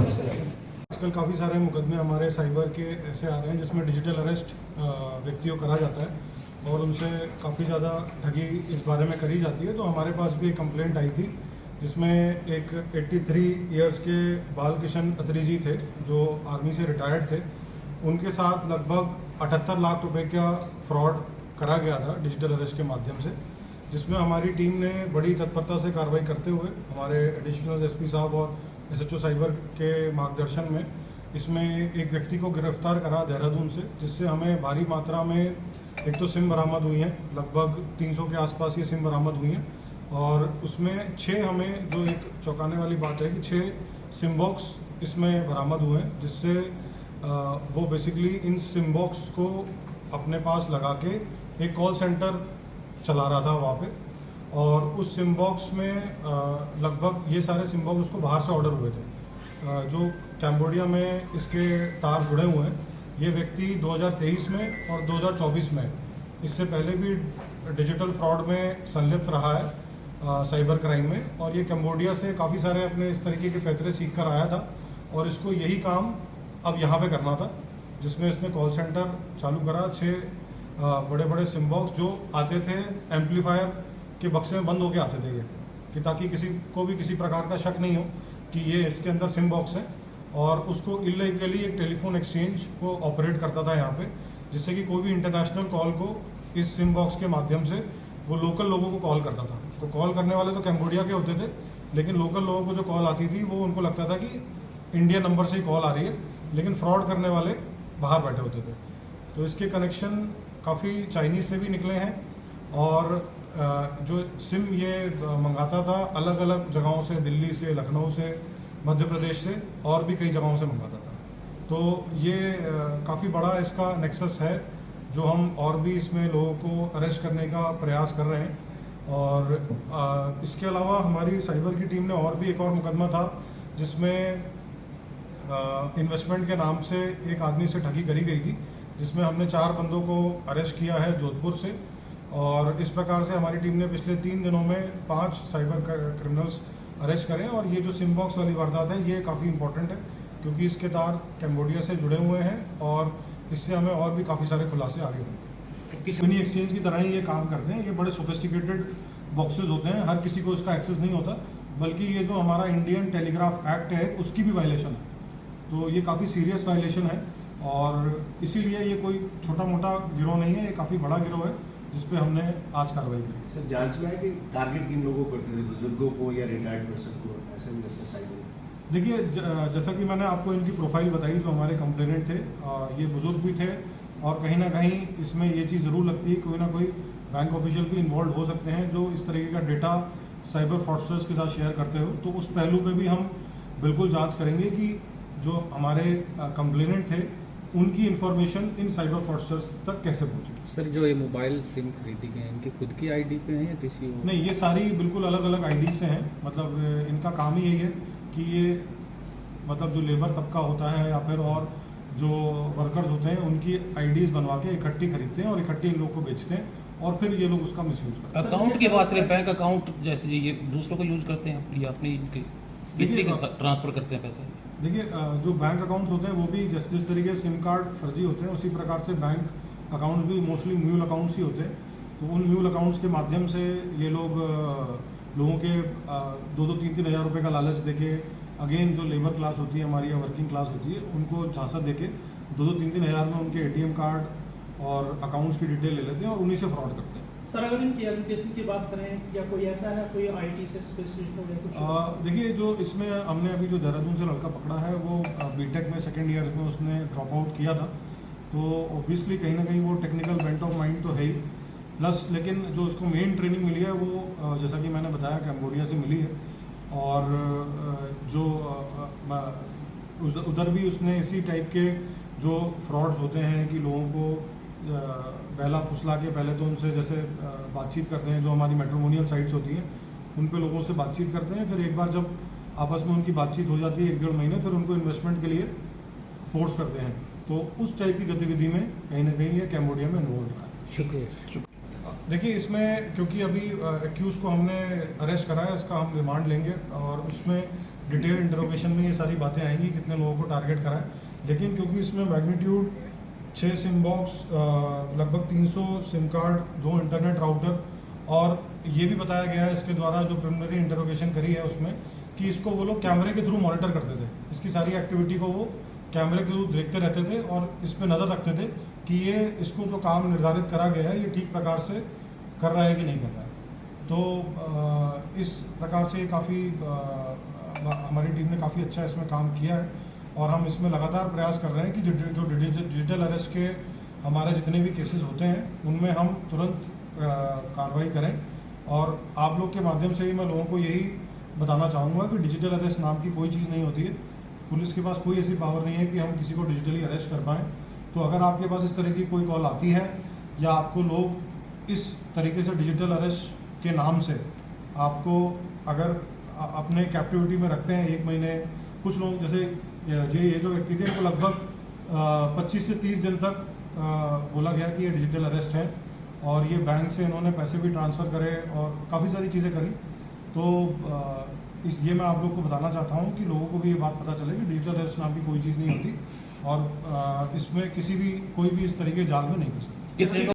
आजकल काफ़ी सारे मुकदमे हमारे साइबर के ऐसे आ रहे हैं जिसमें डिजिटल अरेस्ट व्यक्तियों करा जाता है और उनसे काफ़ी ज़्यादा ठगी इस बारे में करी जाती है। तो हमारे पास भी एक कंप्लेंट आई थी जिसमें एक 83 इयर्स के बालकिशन अत्री जी थे जो आर्मी से रिटायर्ड थे। उनके साथ लगभग 78 लाख रुपए का फ्रॉड करा गया था डिजिटल अरेस्ट के माध्यम से, जिसमें हमारी टीम ने बड़ी तत्परता से कार्रवाई करते हुए हमारे एडिशनल एसपी साहब और एसएचओ साइबर के मार्गदर्शन में इसमें एक व्यक्ति को गिरफ्तार करा देहरादून से, जिससे हमें भारी मात्रा में एक तो सिम बरामद हुई हैं, लगभग 300 के आसपास ये सिम बरामद हुई हैं और उसमें 6 हमें जो एक चौंकाने वाली बात है कि 6 सिम बॉक्स इसमें बरामद हुए हैं, जिससे वो बेसिकली इन सिम बॉक्स को अपने पास लगा के एक कॉल सेंटर चला रहा था वहाँ पे और उस सिम बॉक्स में लगभग ये सारे सिम बॉक्स उसको बाहर से ऑर्डर हुए थे जो कैम्बोडिया में इसके तार जुड़े हुए हैं। ये व्यक्ति 2023 में और 2024 में इससे पहले भी डिजिटल फ्रॉड में संलिप्त रहा है साइबर क्राइम में, और ये कैम्बोडिया से काफ़ी सारे अपने इस तरीके के पैतरे सीख कर आया था और इसको यही काम अब यहाँ पे करना था, जिसमें इसने कॉल सेंटर चालू करा। 6 बड़े बड़े सिम बॉक्स जो आते थे एम्पलीफायर के बक्से में बंद होके आते थे ये, कि ताकि किसी को भी किसी प्रकार का शक नहीं हो कि ये इसके अंदर सिम बॉक्स है, और उसको इलीगली एक टेलीफोन एक्सचेंज को ऑपरेट करता था यहाँ पे, जिससे कि कोई भी इंटरनेशनल कॉल को इस सिम बॉक्स के माध्यम से वो लोकल लोगों को कॉल करता था। तो कॉल करने वाले तो कैम्बोडिया के होते थे, लेकिन लोकल लोगों को जो कॉल आती थी वो उनको लगता था कि इंडियन नंबर से ही कॉल आ रही है, लेकिन फ्रॉड करने वाले बाहर बैठे होते थे। तो इसके कनेक्शन काफ़ी चाइनीज़ से भी निकले हैं और जो सिम ये मंगाता था अलग अलग जगहों से, दिल्ली से, लखनऊ से, मध्य प्रदेश से और भी कई जगहों से मंगाता था। तो ये काफ़ी बड़ा इसका नेक्सस है जो हम और भी इसमें लोगों को अरेस्ट करने का प्रयास कर रहे हैं। और इसके अलावा हमारी साइबर की टीम ने और भी एक और मुकदमा था जिसमें इन्वेस्टमेंट के नाम से एक आदमी से ठगी करी गई थी, जिसमें हमने 4 बंदों को अरेस्ट किया है जोधपुर से। और इस प्रकार से हमारी टीम ने पिछले 3 दिनों में 5 साइबर क्रिमिनल्स अरेस्ट करें। और ये जो सिम बॉक्स वाली वारदात है ये काफ़ी इंपॉर्टेंट है क्योंकि इसके तार कैम्बोडिया से जुड़े हुए हैं और इससे हमें और भी काफ़ी सारे खुलासे आगे होंगे। मिनी एक्सचेंज की तरह ही ये काम करते हैं। ये बड़े सोफिस्टिकेटेड बॉक्सेस होते हैं, हर किसी को इसका एक्सेस नहीं होता, बल्कि ये जो हमारा इंडियन टेलीग्राफ एक्ट है उसकी भी वायलेशन है। तो ये काफ़ी सीरियस वायलेशन है और इसीलिए ये कोई छोटा मोटा गिरोह नहीं है, ये काफ़ी बड़ा गिरोह है जिस पे हमने आज कार्रवाई करी। सर जांच में है कि टारगेट किन लोगों को करते थे, बुजुर्गों को या रिटायर्ड पर्सन को, ऐसे भी लगता है साइबर? देखिए जैसा कि मैंने आपको इनकी प्रोफाइल बताई, जो हमारे कंप्लेनेंट थे ये बुजुर्ग भी थे और कहीं ना कहीं इसमें ये चीज़ ज़रूर लगती है कोई ना कोई बैंक ऑफिशियल भी इन्वॉल्व हो सकते हैं जो इस तरीके का डेटा साइबर फ्रॉडस्टर्स के साथ शेयर करते हो। तो उस पहलू पे भी हम बिल्कुल जांच करेंगे कि जो हमारे कंप्लेनेंट थे उनकी इन्फॉर्मेशन इन साइबर फ्रॉडस्टर्स तक कैसे पहुंची। सर जो ये मोबाइल सिम खरीदी गई इनकी खुद की आईडी पे है या किसी और? नहीं, ये सारी बिल्कुल अलग अलग आईडी से हैं। मतलब इनका काम ही यही है कि ये मतलब जो लेबर तबका होता है या फिर और जो वर्कर्स होते हैं उनकी आईडीज़ बनवा के इकट्ठी खरीदते हैं और इकट्ठी इन लोग को बेचते हैं और फिर ये लोग उसका मिसयूज़ करते हैं। अकाउंट की बात करें, बैंक अकाउंट जैसे ये दूसरों को यूज़ करते हैं या अपनी इनके किस तरीके ट्रांसफ़र करते हैं पैसे? देखिए जो बैंक अकाउंट्स होते हैं वो भी जिस तरीके से सिम कार्ड फर्जी होते हैं उसी प्रकार से बैंक अकाउंट भी मोस्टली म्यूल अकाउंट्स ही होते हैं। तो उन म्यूल अकाउंट्स के माध्यम से ये लोग लोगों के 2-2, 3-3 हज़ार रुपये का लालच देके, अगेन जो लेबर क्लास होती है हमारी या वर्किंग क्लास होती है उनको झांसा देके 2-2, 3-3 हज़ार में उनके ATM कार्ड और अकाउंट्स की डिटेल ले लेते हैं और उन्हीं से फ्रॉड करते हैं। सर अगर इनकी एजुकेशन की बात करें या कोई ऐसा है कोई IT से स्पेशलिस्ट हो या कुछ? देखिए जो इसमें हमने अभी जो देहरादून से लड़का पकड़ा है वो बीटेक में 2nd ईयर में उसने ड्रॉप आउट किया था। तो ऑब्वियसली कहीं ना कहीं वो टेक्निकल बेंट ऑफ माइंड तो है ही, प्लस लेकिन जो उसको मेन ट्रेनिंग मिली है वो जैसा कि मैंने बताया कैम्बोडिया से मिली है। और जो उधर भी उसने इसी टाइप के जो फ्रॉड्स होते हैं कि लोगों को बहला फुसला के पहले तो उनसे जैसे बातचीत करते हैं, जो हमारी मैट्रिमोनियल साइट्स होती हैं उन पे लोगों से बातचीत करते हैं, फिर एक बार जब आपस में उनकी बातचीत हो जाती है 1-1.5 महीने, फिर उनको इन्वेस्टमेंट के लिए फोर्स करते हैं। तो उस टाइप की गतिविधि में कहीं ना कहीं ये कैम्बोडिया में इन्वॉल्व रहा है। शुक्रिया। देखिए इसमें क्योंकि अभी एक्यूज़ को हमने अरेस्ट करा है, इसका हम रिमांड लेंगे और उसमें डिटेल इंटरोगेशन में ये सारी बातें आएंगी, कितने लोगों को टारगेट करा है। लेकिन क्योंकि इसमें मैग्नीट्यूड 6 सिम बॉक्स, लगभग 300 सिम कार्ड, 2 इंटरनेट राउटर, और ये भी बताया गया है इसके द्वारा जो प्रिलिमिनरी इंटरोगेशन करी है उसमें कि इसको वो लोग कैमरे के थ्रू मॉनिटर करते थे। इसकी सारी एक्टिविटी को वो कैमरे के थ्रू देखते रहते थे और इस पर नज़र रखते थे कि ये इसको जो काम निर्धारित करा गया है ये ठीक प्रकार से कर रहा है कि नहीं कर रहा है। तो इस प्रकार से काफ़ी हमारी टीम ने काफ़ी अच्छा इसमें काम किया है और हम इसमें लगातार प्रयास कर रहे हैं कि जो डिजिटल अरेस्ट के हमारे जितने भी केसेस होते हैं उनमें हम तुरंत कार्रवाई करें। और आप लोग के माध्यम से ही मैं लोगों को यही बताना चाहूँगा कि डिजिटल अरेस्ट नाम की कोई चीज़ नहीं होती है। पुलिस के पास कोई ऐसी पावर नहीं है कि हम किसी को डिजिटली अरेस्ट कर पाएँ। तो अगर आपके पास इस तरह की कोई कॉल आती है या आपको लोग इस तरीके से डिजिटल अरेस्ट के नाम से आपको अगर अपने कैप्टिविटी में रखते हैं 1 महीने, कुछ लोग जैसे ये जो व्यक्ति थे इनको लगभग 25 से 30 दिन तक बोला गया कि ये डिजिटल अरेस्ट है और ये बैंक से इन्होंने पैसे भी ट्रांसफ़र करे और काफ़ी सारी चीज़ें करी। तो ये मैं आप लोग को बताना चाहता हूँ कि लोगों को भी ये बात पता चले कि डिजिटल अरेस्ट नाम की कोई चीज़ नहीं होती और इसमें कोई भी इस तरीके जाल में नहीं फंस सकता। किस तरह